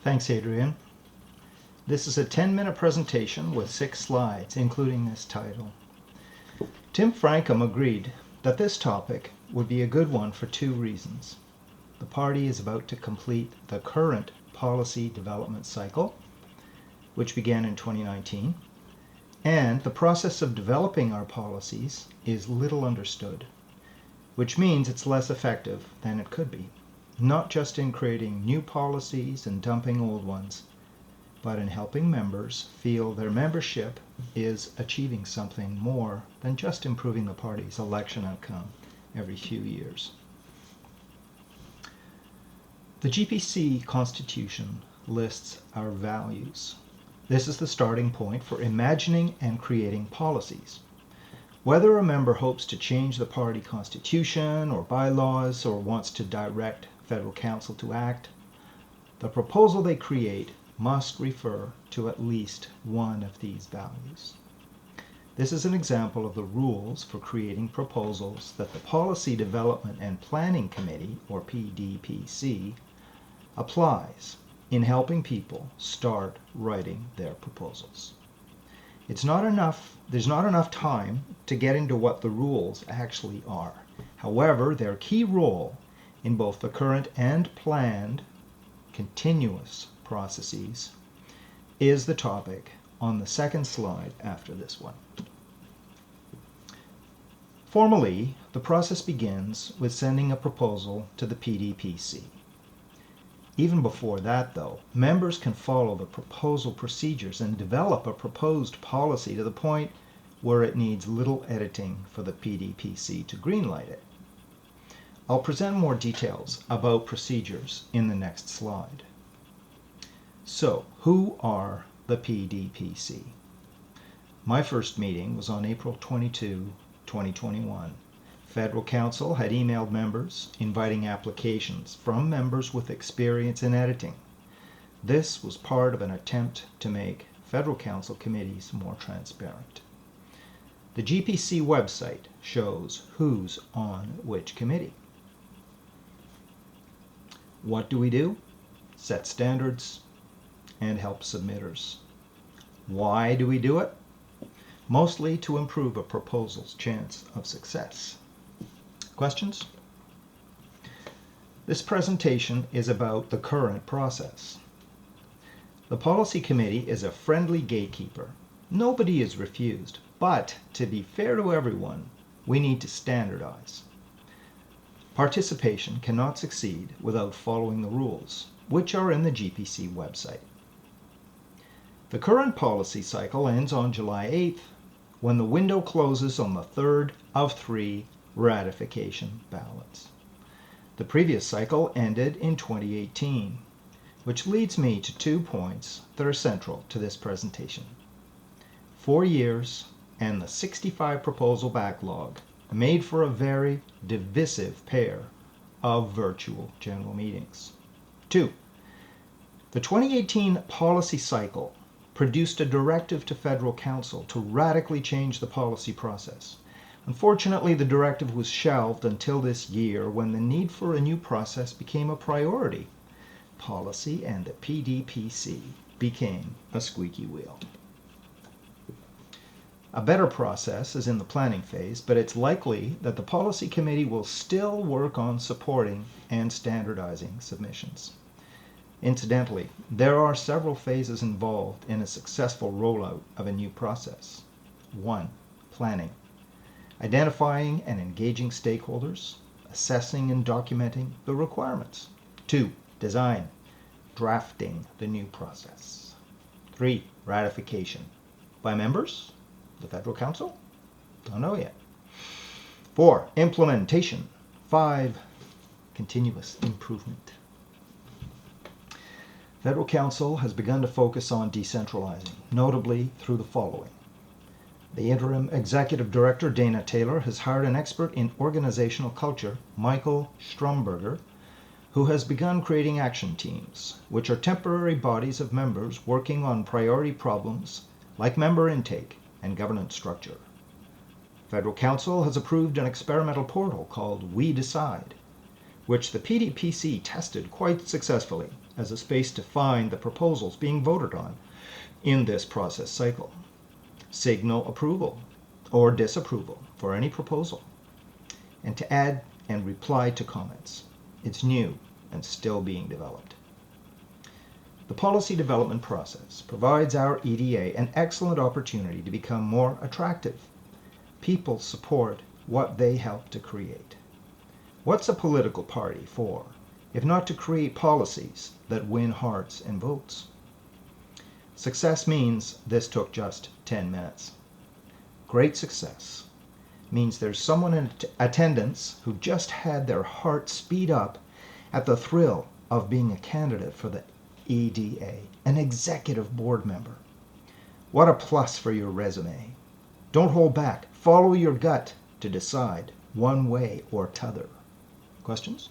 Thanks, Adrian. This is a 10-minute presentation with 6 slides, including this title. Tim Frankham agreed that this topic would be a good one for 2 reasons. The party is about to complete the current policy development cycle, which began in 2019, and the process of developing our policies is little understood, which means it's less effective than it could be, not just in creating new policies and dumping old ones, but in helping members feel their membership is achieving something more than just improving the party's election outcome every few years. The GPC Constitution lists our values. This is the starting point for imagining and creating policies. Whether a member hopes to change the party constitution or bylaws or wants to direct federal council to act, the proposal they create must refer to at least one of these values. This is an example of the rules for creating proposals that the Policy Development and Planning Committee, or PDPC, applies in helping people start writing their proposals. There's not enough time to get into what the rules actually are. However, their key role in both the current and planned continuous processes is the topic on the second slide after this one. Formally, the process begins with sending a proposal to the PDPC. Even before that, though, members can follow the proposal procedures and develop a proposed policy to the point where it needs little editing for the PDPC to greenlight it. I'll present more details about procedures in the next slide. So, who are the PDPC? My first meeting was on April 22, 2021. Federal Council had emailed members inviting applications from members with experience in editing. This was part of an attempt to make Federal Council committees more transparent. The GPC website shows who's on which committee. What do we do? Set standards and help submitters. Why do we do it? Mostly to improve a proposal's chance of success. Questions? This presentation is about the current process. The Policy Committee is a friendly gatekeeper. Nobody is refused, but to be fair to everyone, we need to standardize. Participation cannot succeed without following the rules, which are in the GPC website. The current policy cycle ends on July 8th, when the window closes on the third of 3 ratification ballots. The previous cycle ended in 2018, which leads me to 2 points that are central to this presentation. 4 years and the 65 proposal backlog made for a very divisive pair of virtual general meetings. 2. The 2018 policy cycle produced a directive to Federal Council to radically change the policy process. Unfortunately, the directive was shelved until this year when the need for a new process became a priority. Policy and the PDPC became a squeaky wheel. A better process is in the planning phase, but it's likely that the Policy Committee will still work on supporting and standardizing submissions. Incidentally, there are several phases involved in a successful rollout of a new process. 1. Planning. Identifying and engaging stakeholders, assessing and documenting the requirements. 2. Design. Drafting the new process. 3. Ratification. By members? The Federal Council? Don't know yet. 4. Implementation. 5. Continuous improvement. Federal Council has begun to focus on decentralizing, notably through the following. The Interim Executive Director, Dana Taylor, has hired an expert in organizational culture, Michael Stromberger, who has begun creating action teams, which are temporary bodies of members working on priority problems like member intake and governance structure. Federal Council has approved an experimental portal called We Decide. which the PDPC tested quite successfully as a space to find the proposals being voted on in this process cycle. Signal approval or disapproval for any proposal, and to add and reply to comments. It's new and still being developed. The policy development process provides our EDA an excellent opportunity to become more attractive. People support what they help to create. What's a political party for, if not to create policies that win hearts and votes? Success means this took just 10 minutes. Great success means there's someone in attendance who just had their heart speed up at the thrill of being a candidate for the EDA, an executive board member. What a plus for your resume. Don't hold back. Follow your gut to decide one way or t'other. Questions?